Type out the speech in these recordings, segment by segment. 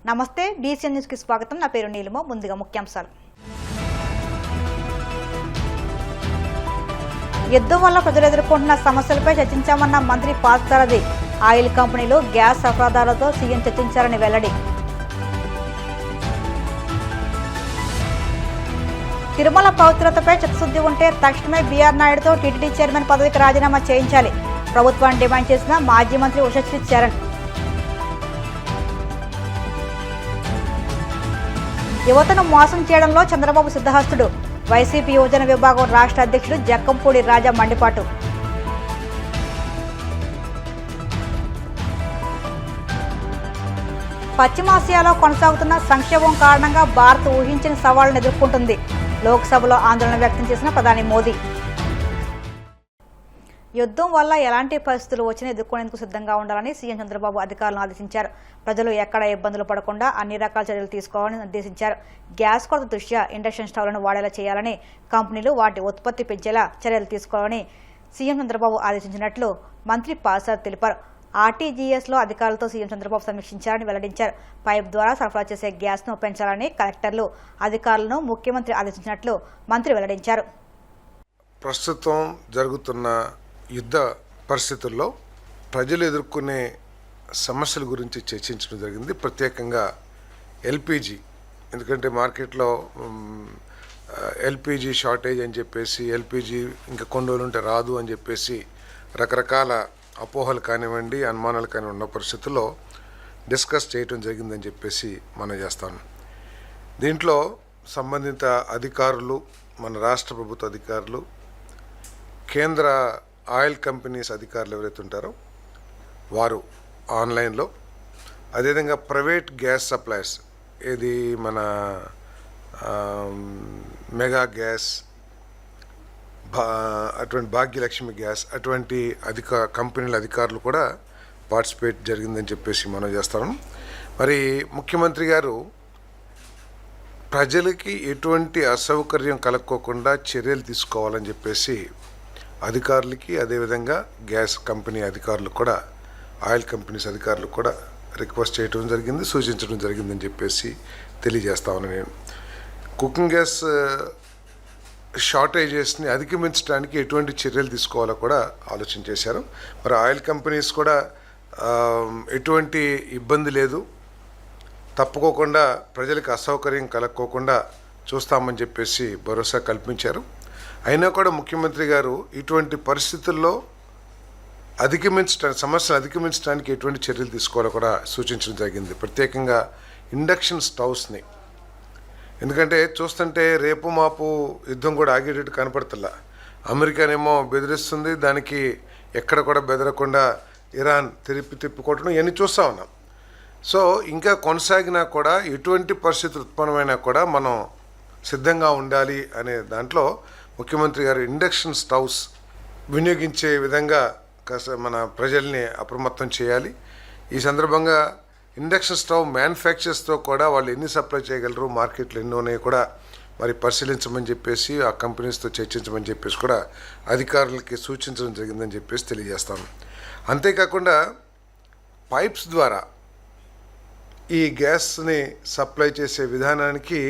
నమస్తే, DCN news కి స్వాగతం. నా పేరు నీలిమ. ముందుగా ముఖ్యాంశాలు. యుద్ధం వల్ల ప్రజలు ఎదుర్కొంటున్న సమస్యలపై చర్చించామన్న మంత్రి పార్థసారథి. ఆయిల్ కంపెనీలు గ్యాస్ సరఫరాదారులతో సీఎం చర్చించారని వెల్లడి. తిరుమల పవిత్రతపై చిత్తశుద్ధి ఉంటే తక్షణమే బీఆర్ నాయుడుతో టీటీడీ చైర్మన్ పదవికి రాజీనామా చేయించాలి. ప్రభుత్వాన్ని డిమాండ్ చేసిన మాజీ మంత్రి ఉషశ్రీ చరణ్. యువతను మోసం చేయడంలో చంద్రబాబు సిద్ధహస్తుడు. వైసీపీ యువజన విభాగం రాష్ట్ర అధ్యక్షుడు జక్కంపూడి రాజా మండిపాటు. పశ్చిమాసియాలో కొనసాగుతున్న సంక్షోభం కారణంగా భారత్ ఊహించిన సవాళ్లను ఎదుర్కొంటుంది. లోక్సభలో ఆందోళన వ్యక్తం చేసిన ప్రధాని మోదీ. యుద్ధం వల్ల ఎలాంటి పరిస్థితులు వచ్చినా ఎదుర్కొనేందుకు సిద్ధంగా ఉండాలని సీఎం చంద్రబాబు అధికారులను ఆదేశించారు. ప్రజలు ఎక్కడ ఇబ్బందులు పడకుండా అన్ని రకాల చర్యలు తీసుకోవాలని నిర్దేశించారు. గ్యాస్ కొరత దృష్ట్యా ఇండక్షన్ స్టవ్లను వాడేలా చేయాలని, కంపెనీలు వాటి ఉత్పత్తి పెంచేలా చర్యలు తీసుకోవాలని సీఎం చంద్రబాబు ఆదేశించినట్లు మంత్రి పార్థసారథి తెలిపారు. ఆర్టీజీఎస్లో అధికారులతో సీఎం చంద్రబాబు సమీక్షించారని వెల్లడించారు. పైప్ ద్వారా సరఫరా చేసే గ్యాస్ను పెంచాలని కలెక్టర్లు, అధికారులను ముఖ్యమంత్రి ఆదేశించినట్లు మంత్రి వెల్లడించారు. ప్రస్తుతం జరుగుతున్న యుద్ధ పరిస్థితుల్లో ప్రజలు ఎదుర్కొనే సమస్యల గురించి చర్చించడం జరిగింది. ప్రత్యేకంగా ఎల్పిజి, ఎందుకంటే మార్కెట్లో ఎల్పిజి షార్టేజ్ అని చెప్పేసి, ఎల్పిజి ఇంకా కొన్ని రోజులు ఉంటే రాదు అని చెప్పేసి రకరకాల అపోహలు కానివ్వండి, అనుమానాలు కానివ్వండి ఉన్న పరిస్థితుల్లో డిస్కస్ చేయడం జరిగిందని చెప్పేసి మనం చేస్తాను. దీంట్లో సంబంధిత అధికారులు, మన రాష్ట్ర ప్రభుత్వ అధికారులు, కేంద్ర ఆయిల్ కంపెనీస్ అధికారులు ఎవరైతే ఉంటారో వారు ఆన్లైన్లో, అదేవిధంగా ప్రైవేట్ గ్యాస్ సప్లైర్స్, ఇది మన మెగా గ్యాస్, అటువంటి భాగ్యలక్ష్మి గ్యాస్, అటువంటి కంపెనీల అధికారులు కూడా పార్టిసిపేట్ జరిగిందని చెప్పేసి మనం చేస్తాము. మరి ముఖ్యమంత్రి గారు ప్రజలకి ఎటువంటి అసౌకర్యం కలక్కోకుండా చర్యలు తీసుకోవాలని చెప్పేసి అధికారులకి, అదేవిధంగా గ్యాస్ కంపెనీ అధికారులు కూడా, ఆయిల్ కంపెనీస్ అధికారులు కూడా రిక్వెస్ట్ చేయడం జరిగింది, సూచించడం జరిగిందని చెప్పేసి తెలియజేస్తా ఉన్నాను. నేను కుకింగ్ గ్యాస్ షార్టేజెస్ని అధిగమించడానికి ఎటువంటి చర్యలు తీసుకోవాలో కూడా ఆలోచన చేశారు. మరి ఆయిల్ కంపెనీస్ కూడా ఎటువంటి ఇబ్బంది లేదు, తప్పుకోకుండా ప్రజలకు అసౌకర్యం కలక్కోకుండా చూస్తామని చెప్పేసి భరోసా కల్పించారు. అయినా కూడా ముఖ్యమంత్రి గారు ఇటువంటి పరిస్థితుల్లో సమస్యలు అధిగమించడానికి ఎటువంటి చర్యలు తీసుకోవాలో కూడా సూచించడం జరిగింది. ప్రత్యేకంగా ఇండక్షన్ స్టవ్స్ని, ఎందుకంటే చూస్తుంటే రేపు మాపు యుద్ధం కూడా ఆగేటట్టు కనపడుతుందా. అమెరికానేమో బెదిరిస్తుంది, దానికి ఎక్కడ కూడా బెదరకుండా ఇరాన్ తిప్పికొట్టడం ఇవన్నీ చూస్తూ ఉన్నాం. సో ఇంకా కొనసాగినా కూడా ఎటువంటి పరిస్థితులు ఉత్పన్నమైనా కూడా మనం సిద్ధంగా ఉండాలి అనే దాంట్లో ముఖ్యమంత్రి గారు ఇండక్షన్ స్టవ్స్ వినియోగించే విధంగా మన ప్రజల్ని అప్రమత్తం చేయాలి. ఈ సందర్భంగా ఇండక్షన్ స్టవ్ మ్యానుఫ్యాక్చర్స్తో కూడా వాళ్ళు ఎన్ని సప్లై చేయగలరు, మార్కెట్లో ఎన్ని ఉన్నాయి కూడా మరి పరిశీలించమని చెప్పేసి, ఆ కంపెనీస్తో చర్చించమని చెప్పేసి కూడా అధికారులకి సూచించడం జరిగిందని చెప్పేసి తెలియజేస్తాను. అంతేకాకుండా పైప్స్ ద్వారా ఈ గ్యాస్ని సప్లై చేసే విధానానికి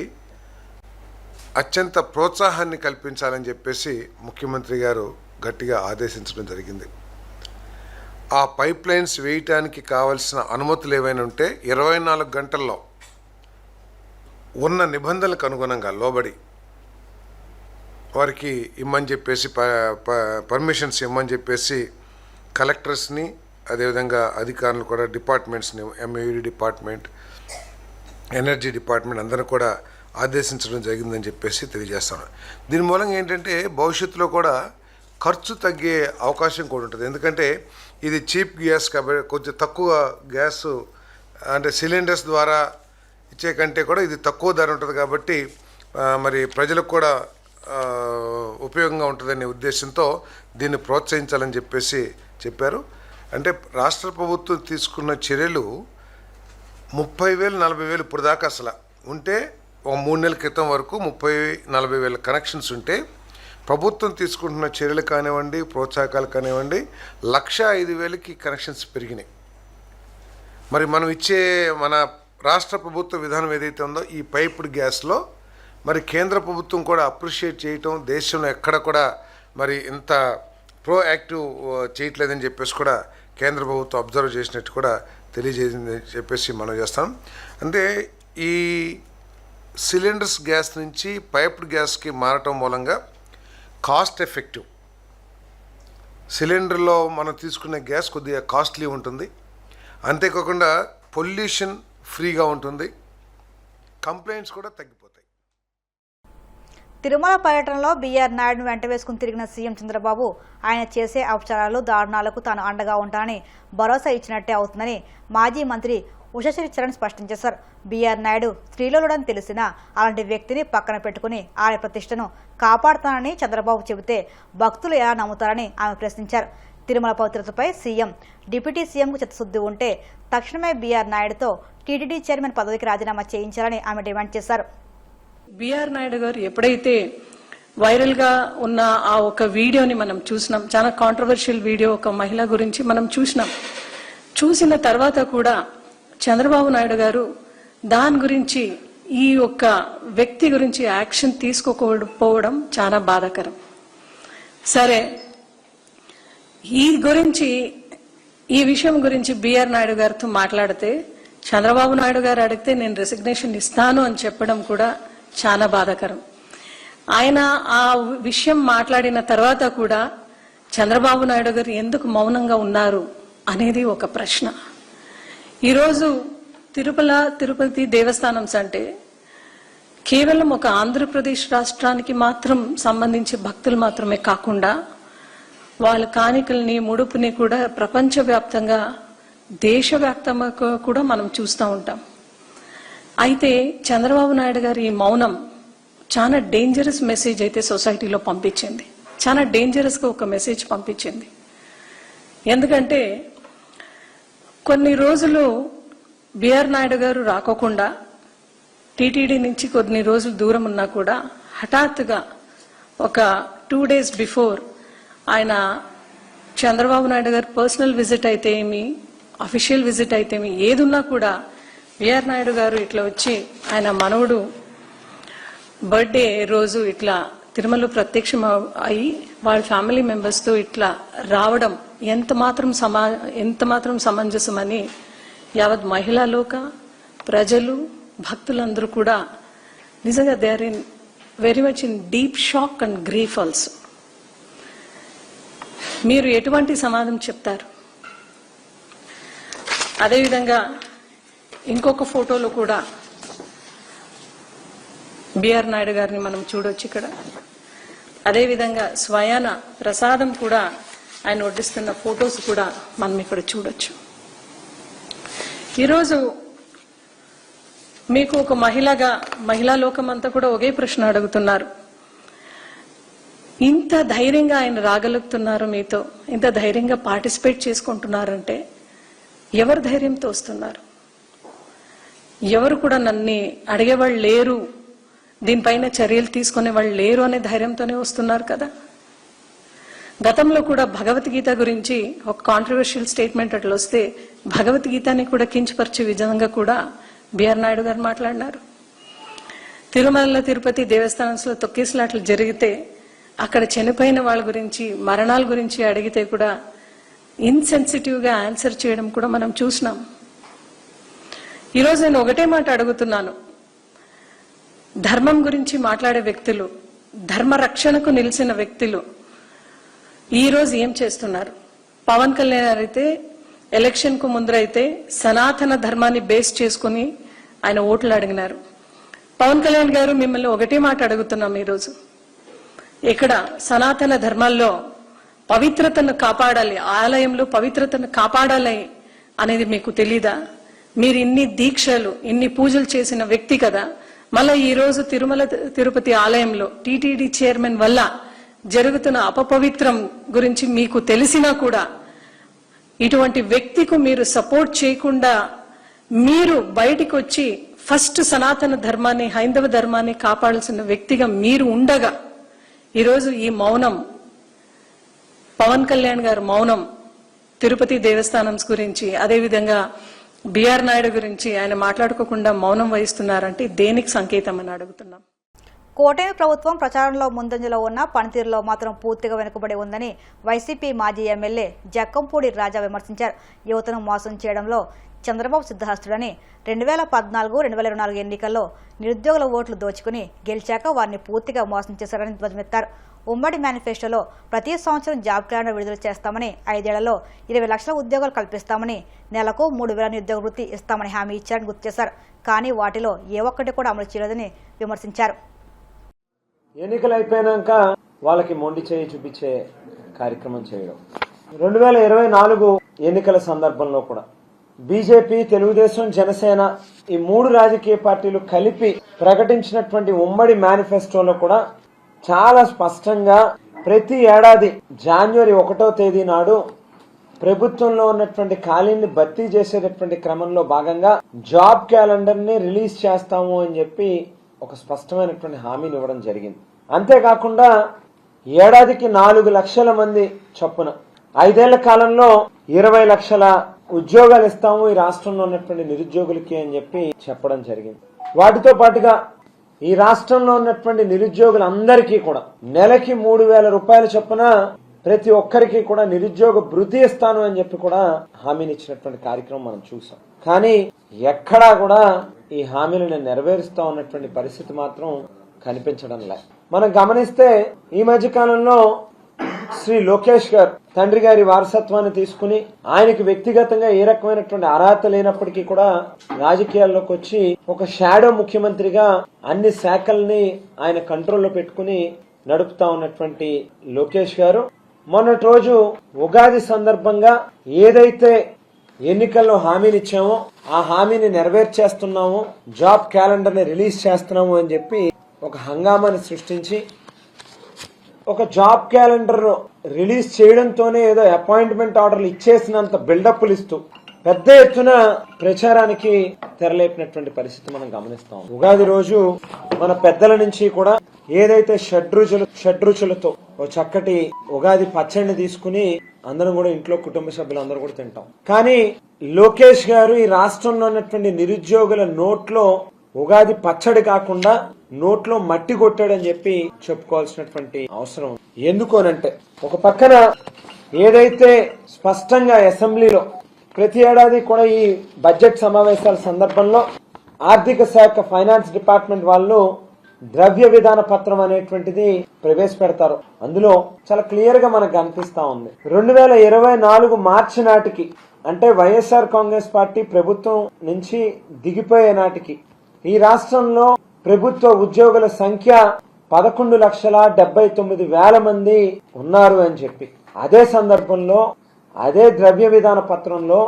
అత్యంత ప్రోత్సాహాన్ని కల్పించాలని చెప్పేసి ముఖ్యమంత్రి గారు గట్టిగా ఆదేశించడం జరిగింది. ఆ పైప్ లైన్స్ వేయటానికి కావలసిన అనుమతులు ఏవైనా ఉంటే 24 గంటల్లో ఉన్న నిబంధనలకు అనుగుణంగా లోబడి వారికి ఇమ్మని చెప్పేసి, పర్మిషన్స్ ఇమ్మని చెప్పేసి కలెక్టర్స్ని, అదేవిధంగా అధికారులు కూడా, డిపార్ట్మెంట్స్ని, ఎంఏడి డిపార్ట్మెంట్, ఎనర్జీ డిపార్ట్మెంట్ అందరూ కూడా ఆదేశించడం జరిగిందని చెప్పేసి తెలియజేస్తాను. దీని మూలంగా ఏంటంటే భవిష్యత్తులో కూడా ఖర్చు తగ్గే అవకాశం కూడా ఉంటుంది. ఎందుకంటే ఇది చీప్ గ్యాస్ కాబట్టి కొంచెం తక్కువ గ్యాస్, అంటే సిలిండర్స్ ద్వారా ఇచ్చే కంటే కూడా ఇది తక్కువ ధర ఉంటుంది కాబట్టి మరి ప్రజలకు కూడా ఉపయోగంగా ఉంటుందనే ఉద్దేశంతో దీన్ని ప్రోత్సహించాలని చెప్పేసి చెప్పారు. అంటే రాష్ట్ర ప్రభుత్వం తీసుకున్న చర్యలు 30,000, 40,000 ఇప్పుడు దాకా అసలు ఉంటే, ఒక 3 నెలల క్రితం వరకు 30,000-40,000 కనెక్షన్స్ ఉంటే, ప్రభుత్వం తీసుకుంటున్న చర్యలు కానివ్వండి, ప్రోత్సాహకాలు కానివ్వండి, 1,05,000కి కనెక్షన్స్ పెరిగినాయి. మరి మనం ఇచ్చే మన రాష్ట్ర ప్రభుత్వ విధానం ఏదైతే ఉందో ఈ పైప్డ్ గ్యాస్లో మరి కేంద్ర ప్రభుత్వం కూడా అప్రిషియేట్ చేయటం, దేశంలో ఎక్కడ కూడా మరి ఇంత ప్రోయాక్టివ్ చేయట్లేదని చెప్పేసి కూడా కేంద్ర ప్రభుత్వం అబ్జర్వ్ చేసినట్టు కూడా తెలియజేసింది చెప్పేసి మనం చేస్తాం. అంటే ఈ సిలిండర్స్ గ్యాస్ నుంచి పైప్డ్ గ్యాస్కి మారటం మూలంగా కాస్ట్ ఎఫెక్టివ్, సిలిండర్లో మనం తీసుకునే గ్యాస్ కొద్దిగా కాస్ట్లీ ఉంటుంది, అంతేకాకుండా పొల్యూషన్ ఫ్రీగా ఉంటుంది, కంప్లైంట్స్ కూడా తగ్గిపోతాయి. తిరుమల పర్యటనలో బీఆర్ నాయుడును వెంట వేసుకుని తిరిగిన సీఎం చంద్రబాబు ఆయన చేసే అవసరాలు దారుణాలకు తాను అండగా ఉంటానని భరోసా ఇచ్చినట్టే అవుతుందని మాజీ మంత్రి ఉషశ్రీ చరణ్ స్పష్టం చేశారు. బీఆర్ నాయుడు స్త్రీలోడని తెలిసినా అలాంటి వ్యక్తిని పక్కన పెట్టుకుని ఆయన ప్రతిష్టను కాపాడుతానని చంద్రబాబు చెబితే భక్తులు ఎలా నమ్ముతారని ఆమె ప్రశ్నించారు. తిరుమల పవిత్రతపై సీఎం, డిప్యూటీ సీఎంకు చిత్తశుద్ధి ఉంటే తక్షణమే బీఆర్ నాయుడుతో టీటీడీ చైర్మన్ పదవికి రాజీనామా చేయించాలని ఆమె డిమాండ్ చేశారు. బీఆర్ నాయుడు గారు ఎప్పుడైతే వైరల్ గా ఉన్న ఆ ఒక వీడియోని మనం చూసినాం, చాలా కాంట్రవర్షియల్ వీడియో, ఒక మహిళ గురించి మనం చూసిన తర్వాత కూడా చంద్రబాబు నాయుడు గారు దాని గురించి, ఈ ఒక్క వ్యక్తి గురించి యాక్షన్ తీసుకోకపోవడం చాలా బాధాకరం. సరే, ఈ విషయం గురించి బీఆర్ నాయుడు గారితో మాట్లాడితే చంద్రబాబు నాయుడు గారు అడిగితే నేను రెసిగ్నేషన్ ఇస్తాను అని చెప్పడం కూడా చాలా బాధాకరం. ఆయన ఆ విషయం మాట్లాడిన తర్వాత కూడా చంద్రబాబు నాయుడు గారు ఎందుకు మౌనంగా ఉన్నారు అనేది ఒక ప్రశ్న. ఈరోజు తిరుపతి దేవస్థానమ్స్ అంటే కేవలం ఒక ఆంధ్రప్రదేశ్ రాష్ట్రానికి మాత్రం సంబంధించి భక్తులు మాత్రమే కాకుండా వాళ్ళ కాணிకల్ని, ముడుపుని కూడా ప్రపంచవ్యాప్తంగా, దేశవ్యాప్తంగా కూడా మనం చూస్తూ ఉంటాం. అయితే చంద్రబాబు నాయుడు గారి ఈ మౌనం చాలా డేంజరస్ మెసేజ్ అయితే సొసైటీలో పంపించింది, చాలా డేంజరస్గా ఒక మెసేజ్ పంపించింది. ఎందుకంటే కొన్ని రోజులు బీఆర్ నాయుడు గారు రాకోకుండా టీటీడీ నుంచి కొన్ని రోజులు దూరం ఉన్నా కూడా హఠాత్తుగా ఒక 2 days బిఫోర్ ఆయన చంద్రబాబు నాయుడు గారు పర్సనల్ విజిట్ అయితే ఏమి, అఫీషియల్ విజిట్ అయితే ఏమి, ఏదున్నా కూడా బీఆర్ నాయుడు గారు ఇట్లా వచ్చి ఆయన మనవుడు బర్త్డే రోజు ఇట్లా తిరుమల ప్రత్యక్షం అయి వాళ్ళ ఫ్యామిలీ మెంబర్స్తో ఇట్లా రావడం ఎంత మాత్రం సమంజసమని యావత్ మహిళా లోక, ప్రజలు, భక్తులందరూ కూడా నిజంగా they are in very much in deep shock and grief also. మీరు ఎటువంటి సమాధానం చెప్తారు? అదేవిధంగా ఇంకొక ఫోటోలో కూడా బీఆర్ నాయుడు గారిని మనం చూడొచ్చు ఇక్కడ. అదేవిధంగా స్వయాన ప్రసాదం కూడా ఆయన వడ్డిస్తున్న ఫొటోస్ కూడా మనం ఇక్కడ చూడొచ్చు. ఈరోజు మీకు ఒక మహిళా లోకం అంతా కూడా ఒకే ప్రశ్న అడుగుతున్నారు. ఇంత ధైర్యంగా ఆయన రాగలుగుతున్నారు, మీతో ఇంత ధైర్యంగా పార్టిసిపేట్ చేసుకుంటున్నారంటే ఎవరు ధైర్యంతో వస్తున్నారు? ఎవరు కూడా నన్ను అడిగేవాళ్ళు లేరు, దీనిపైన చర్యలు తీసుకునే వాళ్ళు లేరు అనే ధైర్యంతోనే వస్తున్నారు కదా. గతంలో కూడా భగవద్గీత గురించి ఒక కాంట్రవర్షియల్ స్టేట్మెంట్ అట్లా వస్తే భగవద్గీతని కూడా కించపరిచే విధంగా కూడా బీఆర్ నాయుడు గారు మాట్లాడినారు. తిరుమల తిరుపతి దేవస్థానంలో తొక్కేసలాట్లు జరిగితే అక్కడ చనిపోయిన వాళ్ళ గురించి, మరణాల గురించి అడిగితే కూడా ఇన్సెన్సిటివ్గా ఆన్సర్ చేయడం కూడా మనం చూసినాం. ఈరోజు నేను ఒకటే మాట అడుగుతున్నాను, ధర్మం గురించి మాట్లాడే వ్యక్తులు, ధర్మ రక్షణకు నిలిచిన వ్యక్తులు ఈరోజు ఏం చేస్తున్నారు? పవన్ కళ్యాణ్ అయితే ఎలక్షన్ కు ముందరైతే సనాతన ధర్మాన్ని బేస్ చేసుకుని ఆయన ఓట్లు అడిగినారు. పవన్ కళ్యాణ్ గారు, మిమ్మల్ని ఒకటే మాట అడుగుతున్నాం ఈరోజు, ఇక్కడ సనాతన ధర్మాల్లో పవిత్రతను కాపాడాలి, ఆలయంలో పవిత్రతను కాపాడాలి అనేది మీకు తెలీదా? మీరు ఇన్ని దీక్షలు, ఇన్ని పూజలు చేసిన వ్యక్తి కదా. మళ్ళీ ఈ రోజు తిరుమల తిరుపతి ఆలయంలో టీటీడీ చైర్మన్ వల్ల జరుగుతున్న అపపవిత్రం గురించి మీకు తెలిసినా కూడా ఇటువంటి వ్యక్తికి మీరు సపోర్ట్ చేయకుండా మీరు బయటికి వచ్చి ఫస్ట్ సనాతన ధర్మాన్ని, హైందవ ధర్మాన్ని కాపాడాల్సిన వ్యక్తిగా మీరు ఉండగా ఈరోజు ఈ మౌనం, పవన్ కళ్యాణ్ గారు మౌనం తిరుపతి దేవస్థానం గురించి, అదేవిధంగా బిఆర్ నాయుడు గురించి ఆయన మాట్లాడుకోకుండా మౌనం వహిస్తున్నారంటే దేనికి సంకేతం అని అడుగుతున్నాం. కూటమి ప్రభుత్వం ప్రచారంలో ముందంజలో ఉన్న పనితీరులో మాత్రం పూర్తిగా వెనుకబడి ఉందని వైసీపీ మాజీ ఎమ్మెల్యే జక్కంపూడి రాజా విమర్శించారు. యువతను మోసం చేయడంలో చంద్రబాబు సిద్ధహస్తుడని 2014-2024 ఎన్నికల్లో నిరుద్యోగుల ఓట్లు దోచుకుని గెలిచాక వారిని పూర్తిగా మోసం చేశారని ధ్వజమెత్తారు. ఉమ్మడి మేనిఫెస్టోలో ప్రతి సంవత్సరం జాబ్ క్యాలెండర్ విడుదల చేస్తామని, 5 ఏళ్లలో 20 లక్షల ఉద్యోగాలు కల్పిస్తామని, నెలకు 3,000 నిరుద్యోగ వృత్తి ఇస్తామని హామీ ఇచ్చారని గుర్తు చేశారు. కానీ వాటిలో ఏ ఒక్కటి కూడా అమలు చేయలేదని విమర్శించారు. ఎన్నికలు అయిపోయాక వాళ్ళకి మొండి చేయి చూపించే కార్యక్రమం చేయడం. 2024 ఎన్నికల సందర్భంలో కూడా బీజేపీ, తెలుగుదేశం, జనసేన ఈ 3 రాజకీయ పార్టీలు కలిపి ప్రకటించినటువంటి ఉమ్మడి మేనిఫెస్టోలో కూడా చాలా స్పష్టంగా ప్రతి ఏడాది జనవరి 1వ తేదీ నాడు ప్రభుత్వంలో ఉన్నటువంటి ఖాళీని భర్తీ చేసేటటువంటి క్రమంలో భాగంగా జాబ్ క్యాలెండర్ ని రిలీజ్ చేస్తాము అని చెప్పి ఒక స్పష్టమైనటువంటి హామీని ఇవ్వడం జరిగింది. అంతేకాకుండా ఏడాదికి 4 లక్షల మంది చొప్పున 5 ఏళ్ల కాలంలో 20 లక్షల ఉద్యోగాలు ఇస్తాము ఈ రాష్ట్రంలో ఉన్నటువంటి నిరుద్యోగులకి అని చెప్పి చెప్పడం జరిగింది. వాటితో పాటుగా ఈ రాష్ట్రంలో ఉన్నటువంటి నిరుద్యోగులందరికీ కూడా నెలకి 3,000 రూపాయల చొప్పున ప్రతి ఒక్కరికి కూడా నిరుద్యోగ భృతి ఇస్తాను అని చెప్పి కూడా హామీని ఇచ్చినటువంటి కార్యక్రమం మనం చూసాం. కానీ ఎక్కడా కూడా ఈ హామీలను నెరవేరుస్తా ఉన్నటువంటి పరిస్థితి మాత్రం కనిపించడం లేదు. మనం గమనిస్తే ఈ మధ్య కాలంలో శ్రీ లోకేష్ గారు తండ్రి గారి వారసత్వాన్ని తీసుకుని ఆయనకి వ్యక్తిగతంగా ఏ రకమైనటువంటి అర్హత లేనప్పటికీ కూడా రాజకీయాల్లోకి వచ్చి ఒక షాడో ముఖ్యమంత్రిగా అన్ని శాఖల్ని ఆయన కంట్రోల్లో పెట్టుకుని నడుపుతా ఉన్నటువంటి లోకేష్ గారు మొన్నటి రోజు ఉగాది సందర్భంగా ఏదైతే ఎన్నికల్లో హామీని ఇచ్చామో ఆ హామీని నెరవేర్చేస్తున్నాము, జాబ్ క్యాలెండర్ ని రిలీజ్ చేస్తున్నాము అని చెప్పి ఒక హంగామాని సృష్టించి ఒక జాబ్ క్యాలెండర్ రిలీజ్ చేయడంతోనే ఏదో అపాయింట్మెంట్ ఆర్డర్లు ఇచ్చేసినంత బిల్డప్లు ఇస్తూ పెద్ద ఎత్తున ప్రచారానికి తెరలేపినటువంటి పరిస్థితి మనం గమనిస్తాం. ఉగాది రోజు మన పెద్దల నుంచి కూడా ఏదైతే షడ్రుచులతో ఓ చక్కటి ఉగాది పచ్చడిని తీసుకుని అందరం కూడా ఇంట్లో కుటుంబ సభ్యులు అందరూ కూడా తింటాం. కానీ లోకేష్ గారు ఈ రాష్ట్రంలో ఉన్నటువంటి నిరుద్యోగుల నోట్లో ఉగాది పచ్చడి కాకుండా నోట్లో మట్టి కొట్టాడని చెప్పి చెప్పుకోవాల్సినటువంటి అవసరం. ఎందుకోనంటే ఒక పక్కన ఏదైతే స్పష్టంగా అసెంబ్లీలో ప్రతి ఏడాది కూడా ఈ బడ్జెట్ సమావేశాల సందర్భంలో ఆర్థిక శాఖ ఫైనాన్స్ డిపార్ట్మెంట్ వాళ్ళు ద్రవ్య విధాన పత్రం అనేటువంటిది ప్రవేశపెడతారు. అందులో చాలా క్లియర్ గా మనకు కనిపిస్తా ఉంది 2024 మార్చి నాటికి, అంటే వైఎస్ఆర్ కాంగ్రెస్ పార్టీ ప్రభుత్వం నుంచి దిగిపోయే నాటికి ఈ రాష్ట్రంలో ప్రభుత్వ ఉద్యోగుల సంఖ్య 11,79,000 మంది ఉన్నారు అని చెప్పి అదే సందర్భంలో అదే ద్రవ్య విధాన పత్రంలో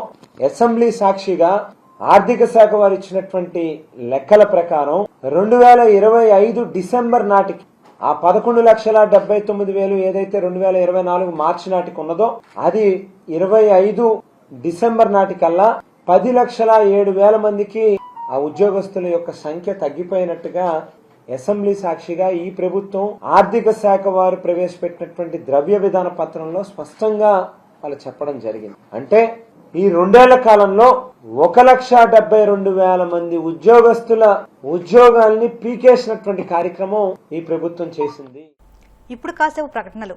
అసెంబ్లీ సాక్షిగా ఆర్థిక శాఖ వారు ఇచ్చినటువంటి లెక్కల ప్రకారం 2025 డిసెంబర్ నాటికి ఆ 11,79,000 ఏదైతే 2024 మార్చి నాటికి ఉన్నదో అది 25 డిసెంబర్ నాటికల్లా 10,07,000 మందికి ఆ ఉద్యోగస్తుల యొక్క సంఖ్య తగ్గిపోయినట్టుగా అసెంబ్లీ సాక్షిగా ఈ ప్రభుత్వం ఆర్థిక శాఖ వారు ప్రవేశపెట్టినటువంటి ద్రవ్య విధాన పత్రంలో స్పష్టంగా వాళ్ళు చెప్పడం జరిగింది. అంటే ఈ 2 ఏళ్ల కాలంలో 1,72,000 మంది ఉద్యోగస్తుల ఉద్యోగాల్ని పీకేసినటువంటి కార్యక్రమం ఈ ప్రభుత్వం చేసింది. ఇప్పుడు కాసేపు ప్రకటనలు.